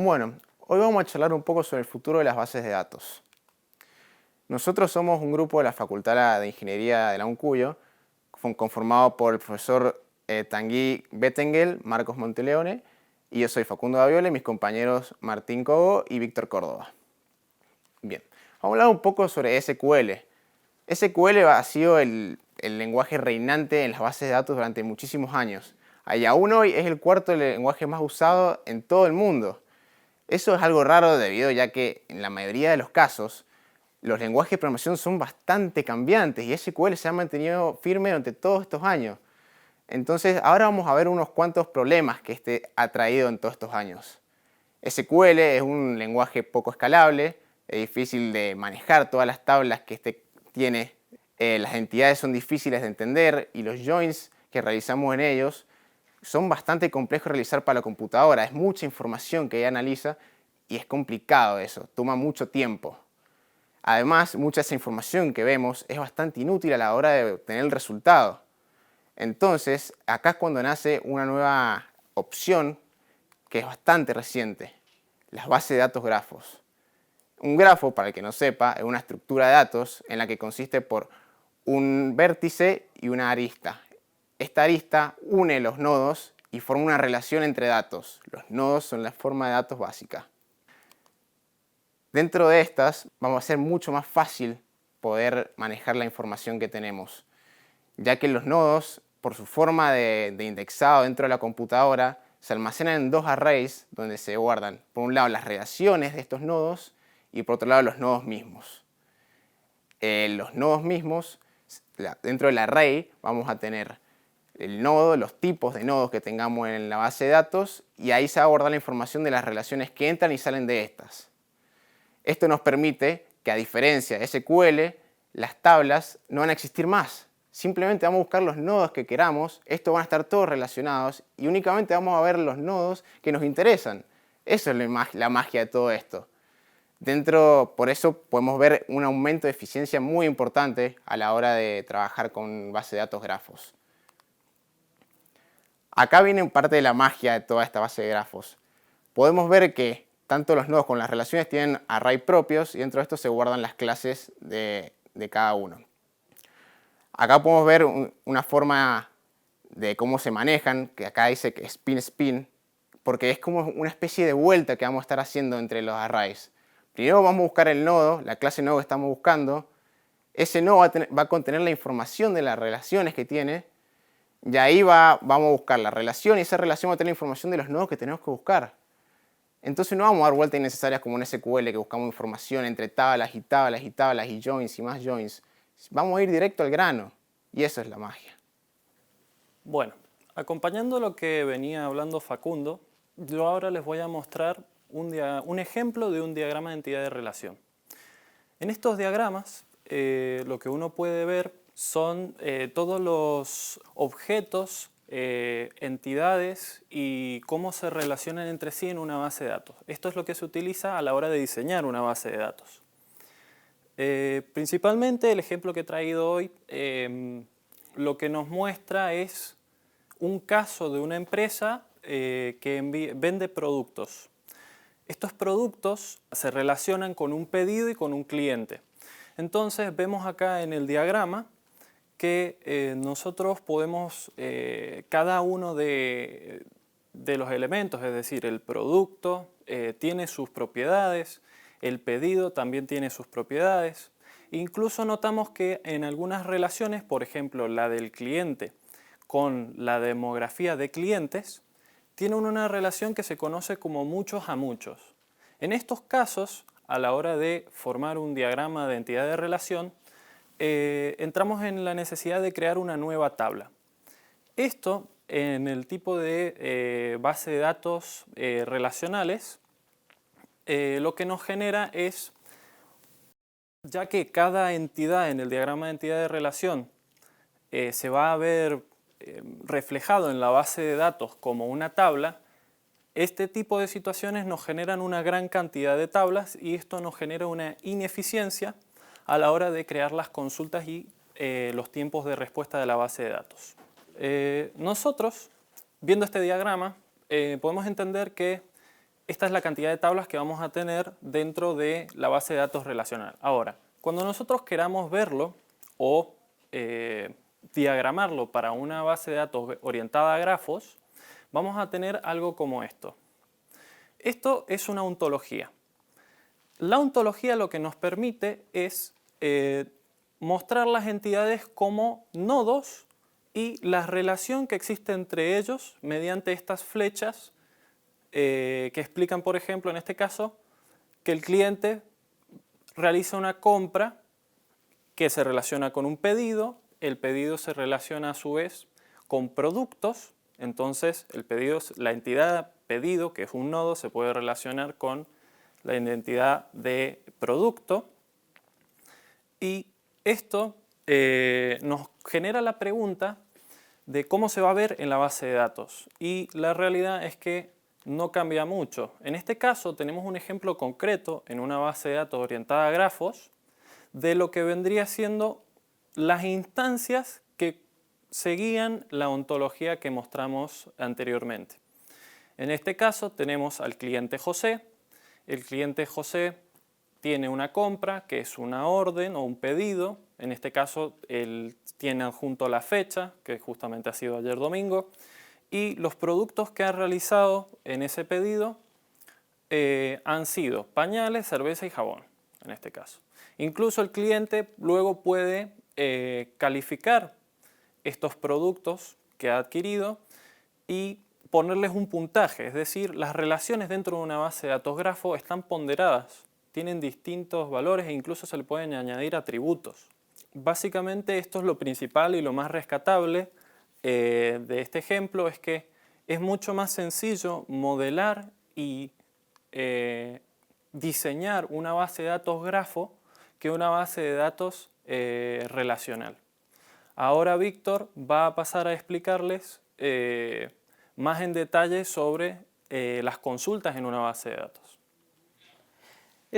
Bueno, hoy vamos a charlar un poco sobre el futuro de las bases de datos. Nosotros somos un grupo de la Facultad de Ingeniería de la UNCUYO, conformado por el profesor Tanguy Betengel, Marcos Monteleone, y yo soy Facundo Daviola y mis compañeros Martín Cogo y Víctor Córdoba. Bien, vamos a hablar un poco sobre SQL. SQL ha sido el lenguaje reinante en las bases de datos durante muchísimos años. Y aún hoy es el cuarto lenguaje más usado en todo el mundo. Eso es algo raro debido ya que en la mayoría de los casos los lenguajes de programación son bastante cambiantes y SQL se ha mantenido firme durante todos estos años. Entonces ahora vamos a ver unos cuantos problemas que este ha traído en todos estos años. SQL es un lenguaje poco escalable, es difícil de manejar todas las tablas que este tiene, las entidades son difíciles de entender y los joins que realizamos en ellos son bastante complejos de realizar para la computadora. Es mucha información que ella analiza y es complicado eso, toma mucho tiempo. Además, mucha de esa información que vemos es bastante inútil a la hora de obtener el resultado. Entonces, acá es cuando nace una nueva opción que es bastante reciente, las bases de datos grafos. Un grafo, para el que no sepa, es una estructura de datos en la que consiste por un vértice y una arista. Esta arista une los nodos y forma una relación entre datos. Los nodos son la forma de datos básica. Dentro de estas vamos a hacer mucho más fácil poder manejar la información que tenemos, ya que los nodos, por su forma de indexado dentro de la computadora, se almacenan en dos arrays donde se guardan, por un lado, las relaciones de estos nodos y por otro lado, los nodos mismos. Los nodos mismos, dentro del array, vamos a tener el nodo, los tipos de nodos que tengamos en la base de datos y ahí se va a guardar la información de las relaciones que entran y salen de estas. Esto nos permite que, a diferencia de SQL, las tablas no van a existir más. Simplemente vamos a buscar los nodos que queramos, estos van a estar todos relacionados y únicamente vamos a ver los nodos que nos interesan. Eso es la magia de todo esto. Por eso podemos ver un aumento de eficiencia muy importante a la hora de trabajar con base de datos grafos. Acá viene parte de la magia de toda esta base de grafos. Podemos ver que tanto los nodos como las relaciones tienen array propios y dentro de esto se guardan las clases de cada uno. Acá podemos ver una forma de cómo se manejan, que acá dice que spin, porque es como una especie de vuelta que vamos a estar haciendo entre los arrays. Primero vamos a buscar el nodo, la clase nodo que estamos buscando. Ese nodo va a contener la información de las relaciones que tiene y ahí vamos a buscar la relación y esa relación va a tener la información de los nodos que tenemos que buscar. Entonces no vamos a dar vueltas innecesarias como en SQL que buscamos información entre tablas y tablas y tablas y joins y más joins. Vamos a ir directo al grano y eso es la magia. Bueno, acompañando lo que venía hablando Facundo, yo ahora les voy a mostrar un ejemplo de un diagrama de entidad de relación. En estos diagramas lo que uno puede ver son todos los objetos, entidades y cómo se relacionan entre sí en una base de datos. Esto es lo que se utiliza a la hora de diseñar una base de datos. Principalmente el ejemplo que he traído hoy lo que nos muestra es un caso de una empresa que vende productos. Estos productos se relacionan con un pedido y con un cliente. Entonces vemos acá en el diagrama que nosotros podemos, cada uno de los elementos, es decir, el producto tiene sus propiedades, el pedido también tiene sus propiedades. Incluso notamos que en algunas relaciones, por ejemplo la del cliente con la demografía de clientes, tienen una relación que se conoce como muchos a muchos. En estos casos, a la hora de formar un diagrama de entidad de relación, entramos en la necesidad de crear una nueva tabla. Esto, en el tipo de base de datos relacionales, lo que nos genera es, ya que cada entidad en el diagrama de entidad de relación se va a ver reflejado en la base de datos como una tabla, este tipo de situaciones nos generan una gran cantidad de tablas y esto nos genera una ineficiencia a la hora de crear las consultas y los tiempos de respuesta de la base de datos. Nosotros, viendo este diagrama, podemos entender que esta es la cantidad de tablas que vamos a tener dentro de la base de datos relacional. Ahora, cuando nosotros queramos verlo o diagramarlo para una base de datos orientada a grafos, vamos a tener algo como esto. Esto es una ontología. La ontología lo que nos permite es mostrar las entidades como nodos y la relación que existe entre ellos mediante estas flechas que explican, por ejemplo, en este caso, que el cliente realiza una compra que se relaciona con un pedido, el pedido se relaciona a su vez con productos, entonces el pedido, la entidad pedido, que es un nodo, se puede relacionar con la identidad de producto, y esto nos genera la pregunta de cómo se va a ver en la base de datos, y la realidad es que no cambia mucho. En este caso tenemos un ejemplo concreto en una base de datos orientada a grafos de lo que vendría siendo las instancias que seguían la ontología que mostramos anteriormente. En este caso tenemos al cliente José. El cliente José tiene una compra que es una orden o un pedido. En este caso él tiene adjunto la fecha, que justamente ha sido ayer domingo, y los productos que ha realizado en ese pedido han sido pañales, cerveza y jabón, en este caso. Incluso el cliente luego puede calificar estos productos que ha adquirido y ponerles un puntaje, es decir, las relaciones dentro de una base de datos grafo están ponderadas, tienen distintos valores e incluso se le pueden añadir atributos. Básicamente esto es lo principal y lo más rescatable de este ejemplo, es que es mucho más sencillo modelar y diseñar una base de datos grafo que una base de datos relacional. Ahora Víctor va a pasar a explicarles más en detalle sobre las consultas en una base de datos.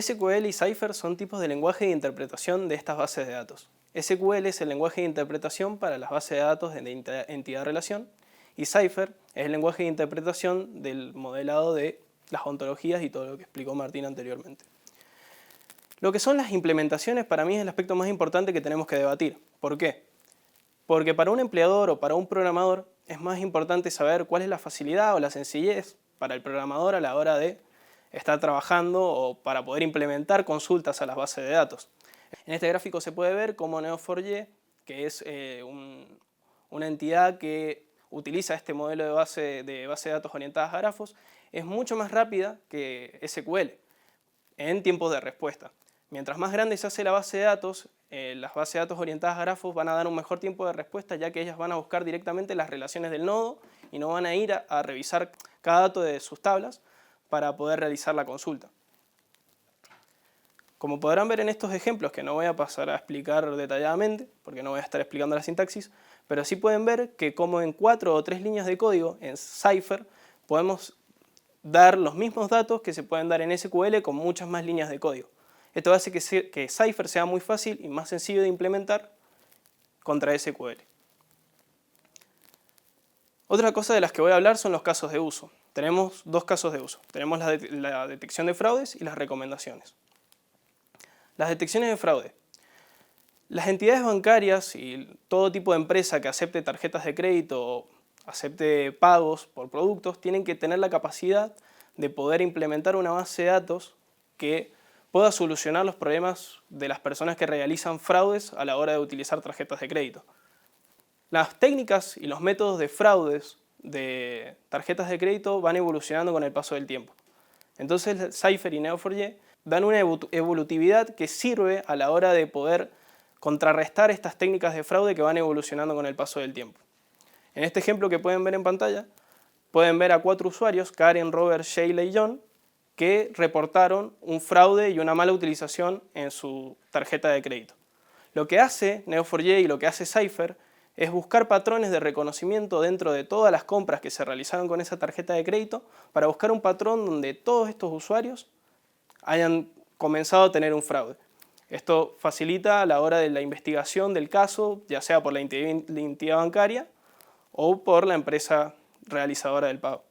SQL y Cypher son tipos de lenguaje de interpretación de estas bases de datos. SQL es el lenguaje de interpretación para las bases de datos de entidad-relación y Cypher es el lenguaje de interpretación del modelado de las ontologías y todo lo que explicó Martín anteriormente. Lo que son las implementaciones para mí es el aspecto más importante que tenemos que debatir. ¿Por qué? Porque para un empleador o para un programador es más importante saber cuál es la facilidad o la sencillez para el programador a la hora de estar trabajando o para poder implementar consultas a las bases de datos. En este gráfico se puede ver cómo Neo4j, que es una entidad que utiliza este modelo de base de datos orientadas a grafos, es mucho más rápida que SQL en tiempos de respuesta. Mientras más grande se hace la base de datos, las bases de datos orientadas a grafos van a dar un mejor tiempo de respuesta, ya que ellas van a buscar directamente las relaciones del nodo y no van a ir a revisar cada dato de sus tablas para poder realizar la consulta. Como podrán ver en estos ejemplos, que no voy a pasar a explicar detalladamente, porque no voy a estar explicando la sintaxis, pero sí pueden ver que como en 4 o 3 líneas de código en Cypher podemos dar los mismos datos que se pueden dar en SQL con muchas más líneas de código. Esto hace que Cypher sea muy fácil y más sencillo de implementar contra SQL. Otra cosa de las que voy a hablar son los casos de uso. Tenemos dos casos de uso. Tenemos la detección de fraudes y las recomendaciones. Las detecciones de fraude. Las entidades bancarias y todo tipo de empresa que acepte tarjetas de crédito o acepte pagos por productos tienen que tener la capacidad de poder implementar una base de datos que pueda solucionar los problemas de las personas que realizan fraudes a la hora de utilizar tarjetas de crédito. Las técnicas y los métodos de fraudes de tarjetas de crédito van evolucionando con el paso del tiempo. Entonces Cypher y Neo4j dan una evolutividad que sirve a la hora de poder contrarrestar estas técnicas de fraude que van evolucionando con el paso del tiempo. En este ejemplo que pueden ver en pantalla, pueden ver a 4 usuarios, Karen, Robert, Sheila y John, que reportaron un fraude y una mala utilización en su tarjeta de crédito. Lo que hace Neo4j y lo que hace Cypher es buscar patrones de reconocimiento dentro de todas las compras que se realizaron con esa tarjeta de crédito para buscar un patrón donde todos estos usuarios hayan comenzado a tener un fraude. Esto facilita a la hora de la investigación del caso, ya sea por la entidad bancaria o por la empresa realizadora del pago.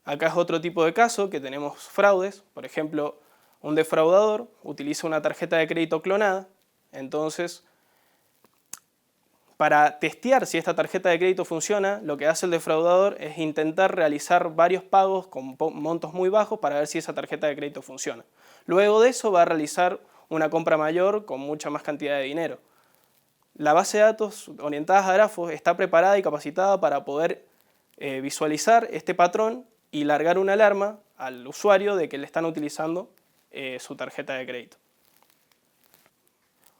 Acá es otro tipo de caso que tenemos fraudes. Por ejemplo, un defraudador utiliza una tarjeta de crédito clonada. Entonces, para testear si esta tarjeta de crédito funciona, lo que hace el defraudador es intentar realizar varios pagos con montos muy bajos para ver si esa tarjeta de crédito funciona. Luego de eso va a realizar una compra mayor con mucha más cantidad de dinero. La base de datos orientadas a grafos está preparada y capacitada para poder visualizar este patrón y largar una alarma al usuario de que le están utilizando su tarjeta de crédito.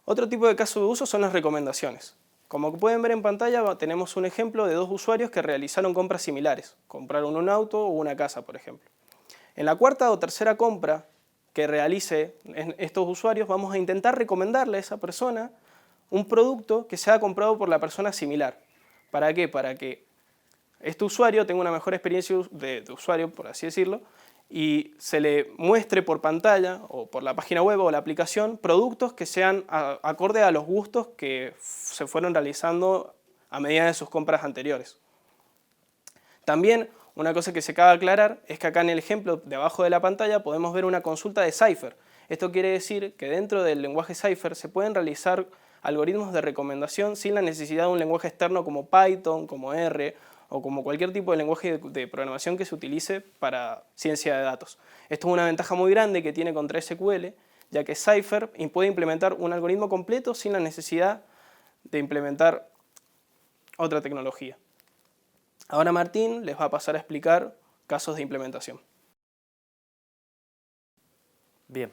Otro tipo de caso de uso son las recomendaciones. Como pueden ver en pantalla, tenemos un ejemplo de dos usuarios que realizaron compras similares. Compraron un auto o una casa, por ejemplo. En la cuarta o tercera compra que realice estos usuarios, vamos a intentar recomendarle a esa persona un producto que sea comprado por la persona similar. ¿Para qué? Para que este usuario tenga una mejor experiencia de usuario, por así decirlo, y se le muestre por pantalla o por la página web o la aplicación productos que sean acorde a los gustos que se fueron realizando a medida de sus compras anteriores. También una cosa que se acaba de aclarar es que acá en el ejemplo de abajo de la pantalla podemos ver una consulta de Cypher. Esto quiere decir que dentro del lenguaje Cypher se pueden realizar algoritmos de recomendación sin la necesidad de un lenguaje externo como Python, como R o como cualquier tipo de lenguaje de programación que se utilice para ciencia de datos. Esto es una ventaja muy grande que tiene contra SQL, ya que Cypher puede implementar un algoritmo completo sin la necesidad de implementar otra tecnología. Ahora Martín les va a pasar a explicar casos de implementación. Bien,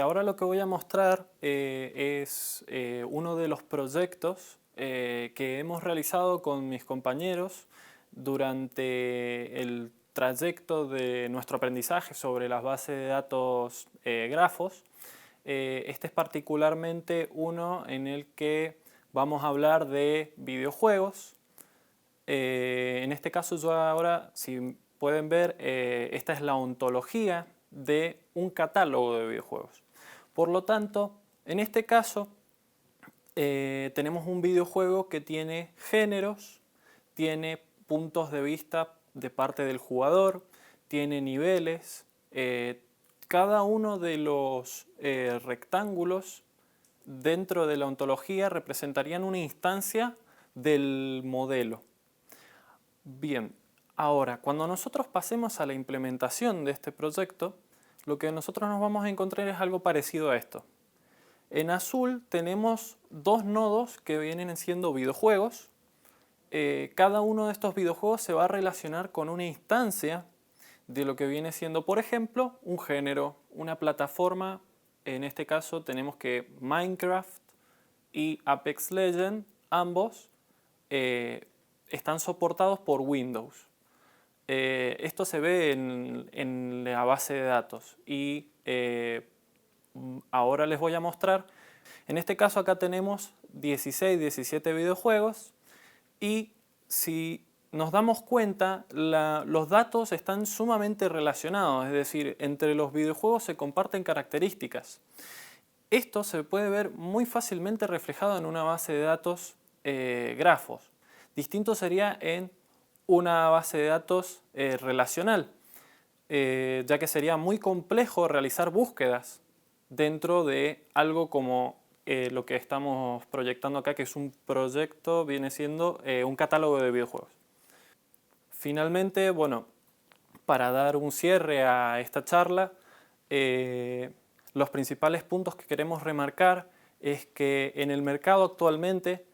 ahora lo que voy a mostrar es uno de los proyectos que hemos realizado con mis compañeros durante el trayecto de nuestro aprendizaje sobre las bases de datos grafos. Este es particularmente uno en el que vamos a hablar de videojuegos. En este caso yo ahora, si pueden ver, esta es la ontología de un catálogo de videojuegos. Por lo tanto, en este caso tenemos un videojuego que tiene géneros, tiene puntos de vista de parte del jugador, tiene niveles. Cada uno de los rectángulos dentro de la ontología representarían una instancia del modelo. Bien, ahora, cuando nosotros pasemos a la implementación de este proyecto, lo que nosotros nos vamos a encontrar es algo parecido a esto. En azul tenemos dos nodos que vienen siendo videojuegos. Cada uno de estos videojuegos se va a relacionar con una instancia de lo que viene siendo, por ejemplo, un género, una plataforma. En este caso tenemos que Minecraft y Apex Legends, ambos, están soportados por Windows. Esto se ve en la base de datos y ahora les voy a mostrar. En este caso acá tenemos 16, 17 videojuegos y si nos damos cuenta, los datos están sumamente relacionados, es decir, entre los videojuegos se comparten características. Esto se puede ver muy fácilmente reflejado en una base de datos grafos. Distinto sería en una base de datos relacional, ya que sería muy complejo realizar búsquedas dentro de algo como lo que estamos proyectando acá, que es un proyecto, viene siendo un catálogo de videojuegos. Finalmente, bueno, para dar un cierre a esta charla, los principales puntos que queremos remarcar es que en el mercado actualmente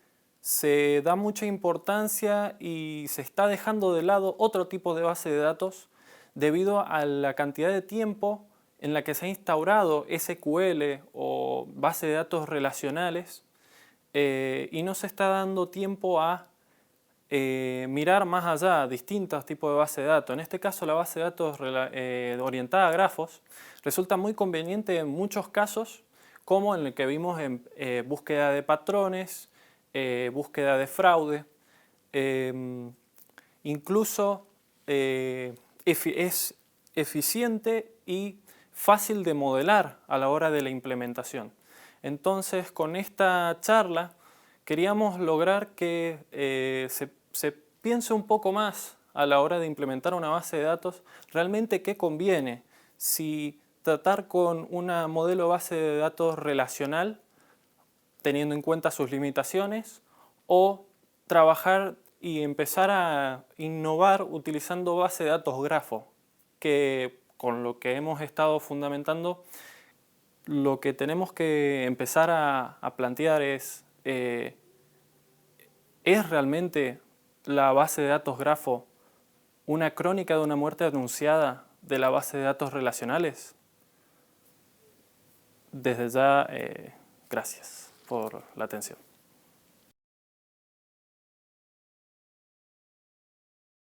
se da mucha importancia y se está dejando de lado otro tipo de base de datos debido a la cantidad de tiempo en la que se ha instaurado SQL o base de datos relacionales y no se está dando tiempo a mirar más allá distintos tipos de base de datos. En este caso la base de datos orientada a grafos resulta muy conveniente en muchos casos, como en el que vimos en búsqueda de patrones, búsqueda de fraude, incluso es eficiente y fácil de modelar a la hora de la implementación. Entonces, con esta charla queríamos lograr que se piense un poco más a la hora de implementar una base de datos, realmente qué conviene. Si tratar con una modelo base de datos relacional, teniendo en cuenta sus limitaciones, o trabajar y empezar a innovar utilizando base de datos grafo, que con lo que hemos estado fundamentando, lo que tenemos que empezar a plantear ¿es realmente la base de datos grafo una crónica de una muerte anunciada de la base de datos relacionales? Desde ya, gracias por la atención.